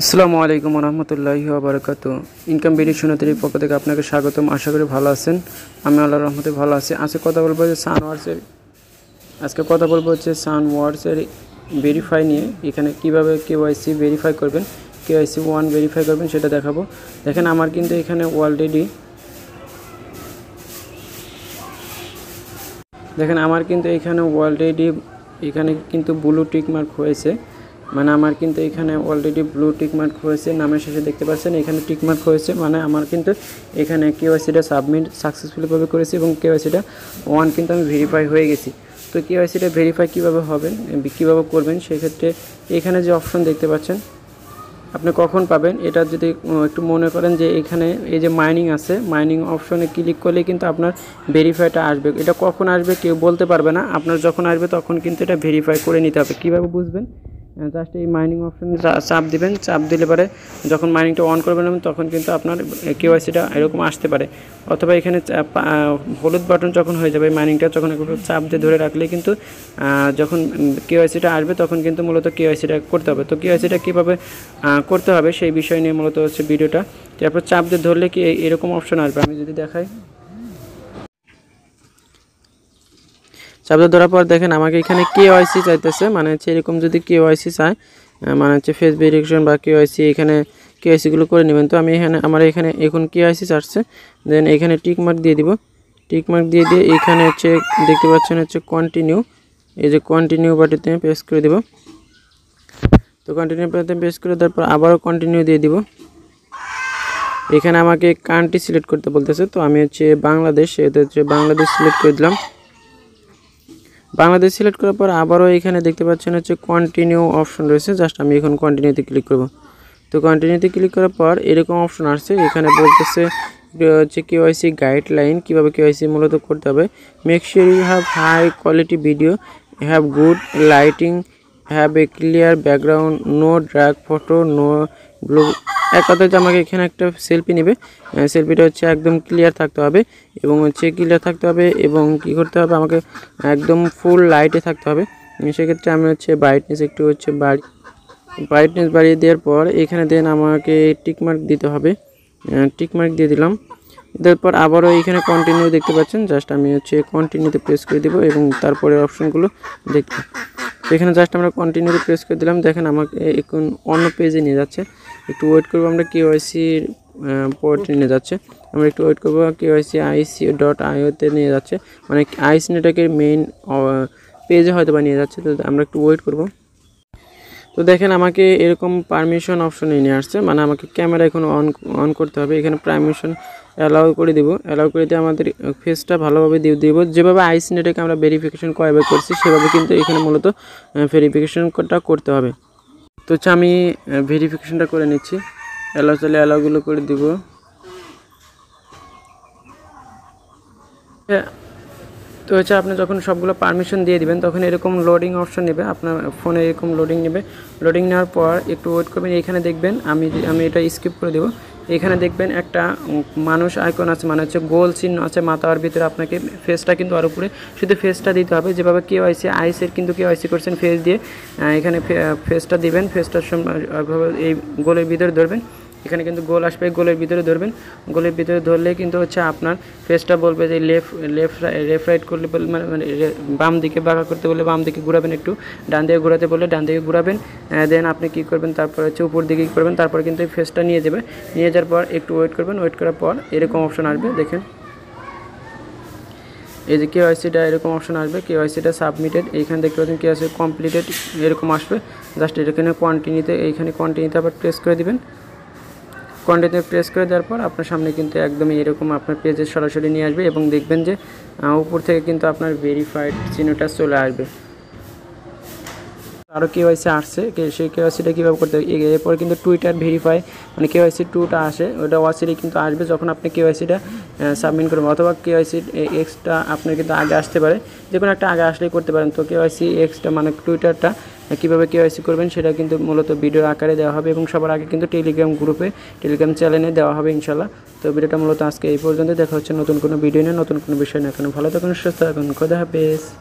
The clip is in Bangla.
আসসালামু আলাইকুম রহমতুল্লাহি ওয়া বারাকাতুহু। ইনকাম ভিডিও শুনাতের পক্ষ থেকে আপনাকে স্বাগতম। আশা করি ভালো আছেন। আমি আল্লাহর রহমতে ভালো আছি। আজকে কথা বলবো যে সানওয়ার্ডসের ভেরিফাই নিয়ে। এখানে কিভাবে কেওয়াইসি ভেরিফাই করবেন, কেওয়াইসি 1 ভেরিফাই করবেন সেটা দেখাবো। দেখেন আমার কিন্তু এখানে অলরেডি এখানে কিন্তু ব্লু টিক মার্ক হয়েছে। মানে আমার কিন্তু এখানে অলরেডি ব্লু টিক মার্ক হয়েছে, নামের শেষে দেখতে পাচ্ছেন এখানে টিক মার্ক হয়েছে। মানে আমার কিন্তু এখানে কেওয়াইসিটা সাবমিট সাকসেসফুলিভাবে করেছি এবং কেওয়াইসিটা 1 কিন্তু আমি ভেরিফাই হয়ে গেছি। তো কেওয়াইসিটা ভেরিফাই কীভাবে করবেন সেক্ষেত্রে এখানে যে অপশন দেখতে পাচ্ছেন আপনি কখন পাবেন, এটা যদি একটু মনে করেন যে এখানে এই যে মাইনিং আছে, মাইনিং অপশনে ক্লিক করলে কিন্তু আপনার ভেরিফাইটা আসবে। এটা কখন আসবে কেউ বলতে পারবে না, আপনার যখন আসবে তখন কিন্তু এটা ভেরিফাই করে নিতে হবে। কীভাবে বুঝবেন, জাস্ট এই মাইনিং অপশনে চাপ দিবেন। চাপ দিলে পরে যখন মাইনিংটা অন করবেন তখন কিন্তু আপনার কেওয়াইসিটা এরকম আসতে পারে। অথবা এখানে হলুদ বাটন যখন হয়ে যাবে মাইনিংটা, যখন একটু চাপ দিয়ে ধরে রাখলে কিন্তু যখন কেওয়াইসিটা আসবে তখন কিন্তু মূলত কেওয়াইসিটা করতে হবে। তো কেওয়াইসিটা কীভাবে করতে হবে সেই বিষয় নিয়ে মূলত হচ্ছে ভিডিওটা। তারপর চাপ দিয়ে ধরলে কি এরকম অপশন আসবে, আমি যদি দেখাই। চাপটা ধরার পর দেখেন আমাকে এখানে কেওয়াইসি চাইতেছে, মানে হচ্ছে এরকম যদি কেওয়াইসি চায়, মানে হচ্ছে ফেস ভেরিফিকেশন বা কেওয়াইসি, এখানে কেওয়াইসিগুলো করে নেবেন। তো আমি আমার এখানে এখন কেওয়াইসি চাচ্ছে, দেন এখানে টিক মার্ক দিয়ে দিব। টিক মার্ক দিয়ে এখানে হচ্ছে দেখতে পাচ্ছেন হচ্ছে কন্টিনিউ, এই যে কন্টিনিউ বাটনে প্রেস করে দিব। তো কন্টিনিউ বাটনে প্রেস করে দেওয়ার পর আবারও কন্টিনিউ দিয়ে দিব। এখানে আমাকে কান্ট্রি সিলেক্ট করতে বলতেছে, তো আমি হচ্ছে বাংলাদেশ, এটা হচ্ছে বাংলাদেশ সিলেক্ট করে দিলাম। বাংলাদেশ সিলেক্ট করার পর আবারও এখানে দেখতে পাচ্ছেন হচ্ছে কন্টিনিউ অপশন রয়েছে, জাস্ট আমি এখন কন্টিনিউতে ক্লিক করব। তো কন্টিনিউতে ক্লিক করার পর এরকম অপশন আসছে, এখানে বলতেছে হচ্ছে কেওয়াইসি গাইডলাইন, কীভাবে কেওয়াইসি মূলত করতে হবে। Make sure you have high quality video, have good lighting, have a clear background, no drag photo, no blur. এক কথায় আমাকে এখানে একটা সেলফি নেবে, সেলফিটা হচ্ছে একদম ক্লিয়ার থাকতে হবে এবং হচ্ছে ক্লিয়ার থাকতে হবে এবং কি করতে হবে, আমাকে একদম ফুল লাইটে থাকতে হবে। সেক্ষেত্রে আমি হচ্ছে ব্রাইটনেস একটু হচ্ছে ব্রাইটনেস বাড়িয়ে দেওয়ার পর এখানে দেন আমাকে টিকমার্ক দিতে হবে। টিকমার্ক দিয়ে দিলাম। দেওয়ার পর আবারও এখানে কন্টিনিউ দেখতে পাচ্ছেন, জাস্ট আমি হচ্ছে কন্টিনিউতে প্রেস করে দেবো এবং তারপরে অপশনগুলো দেখতে। এখানে জাস্ট আমরা কন্টিনিউতে প্রেস করে দিলাম। দেখেন আমাকে এখন অন্য পেজে নিয়ে যাচ্ছে, একটু ওয়েট করবো। আমরা কেওয়াইসির পোর্টে নিয়ে যাচ্ছে, আমরা একটু ওয়েট করবো। কেওয়াইসি IC.io-তে নিয়ে যাচ্ছে, মানে আইসি নেটওয়ার্কের মেইন পেজে হয়তো বা নিয়ে যাচ্ছে। তো আমরা একটু ওয়েট করব। তো দেখেন আমাকে এরকম পারমিশন অপশনে নিয়ে আসছে, মানে আমাকে ক্যামেরা এখন অন করতে হবে। এখানে পারমিশন অ্যালাউ করে দিব। অ্যালাউ করে দিয়ে আমাদের ফেসটা ভালোভাবে দিয়ে দিব। যেভাবে আইসি নেটওয়ার্কে আমরা ভেরিফিকেশন কয়বার করছি সেভাবে কিন্তু এখানে মূলত ভেরিফিকেশনটা করতে হবে। তো হচ্ছে আমি ভেরিফিকেশনটা করে নিচ্ছি। অ্যালাউগুলো করে দিব। তো হচ্ছে আপনি যখন সবগুলো পারমিশন দিয়ে দিবেন তখন এরকম লোডিং অপশন নেবে, আপনার ফোনে এরকম লোডিং নেবে। লোডিং নেওয়ার পর একটু ওয়েট করবেন। এখানে দেখবেন আমি এটা স্কিপ করে দেবো। এখানে দেখবেন একটা মানুষ আইকন আছে, মানে হচ্ছে গোল চিহ্ন আছে মাথার ভিতরে। আপনাকে ফেসটা কিন্তু আর উপরে শুধু ফেসটা দিতে হবে, যেভাবে কেওয়াইসি আইসের কিন্তু কেওয়াইসি করছেন ফেস দিয়ে। এখানে ফেসটা দিবেন, ফেসটার এই গোলের ভিতরে ধরবেন। এখানে কিন্তু গোল আসবে, গোলের ভিতরে ধরবেন। গোলের ভিতরে ধরলে কিন্তু হচ্ছে আপনার ফেসটা বলবে যে লেফট রাইট করলে মানে বাম দিকে বাঁকা করতে বলে বাম দিকে ঘোরাবেন, একটু ডান দিকে ঘোরাতে বললে ডান দিকে ঘোরাবেন। দেন আপনি কী করবেন, তারপর হচ্ছে উপর দিকে কী করবেন, তারপর কিন্তু এই ফেসটা নিয়ে যাবে। নিয়ে যাওয়ার পর একটু ওয়েট করবেন। ওয়েট করার পর এরকম অপশন আসবে, দেখেন এই যে কেওয়াইসিটা এরকম অপশন আসবে। কেওয়াইসিটা সাবমিটেড, এইখানে দেখতে পাচ্ছেন কেওয়াইসি কমপ্লিটেড এরকম আসবে। জাস্ট এখানে কন্টিনিউতে আবার প্রেস করে দিবেন। কন্টিনিউ প্রেস করে দেওয়ার পর আপনার সামনে কিন্তু একদমই এরকম আপনার পেজে সরাসরি নিয়ে আসবে এবং দেখবেন যে উপর থেকে কিন্তু আপনার ভেরিফাইড চিহ্নটা চলে আসবে। আরও কেওয়াইসি আসছে, সেই কেওয়াইসিটা কীভাবে করতে হবে, এরপরে কিন্তু টুইটার ভেরিফাই মানে কেওয়াইসি 2টা আসে, ওটা ওয়াচিরই কিন্তু আসবে যখন আপনি কেওয়াইসিটা সাবমিট করবেন। অথবা কেওয়াইসি এক্সটা আপনার কিন্তু আগে আসতে পারে, যে কোনো একটা আগে আসলেই করতে পারেন। তো কেওয়াইসি এক্সটা মানে টুইটারটা কীভাবে কেওয়াইসি করবেন সেটা কিন্তু মূলত ভিডিওর আকারে দেওয়া হবে এবং সবার আগে কিন্তু টেলিগ্রাম চ্যানেলে দেওয়া হবে ইনশাল্লাহ। তো ভিডিওটা মূলত আজকে এই পর্যন্ত। দেখা হচ্ছে নতুন কোনো ভিডিও নিয়ে, নতুন কোনো বিষয় নিয়ে। এখন ভালো থাকুন, সুস্থ থাকুন, খোদা হাফেজ।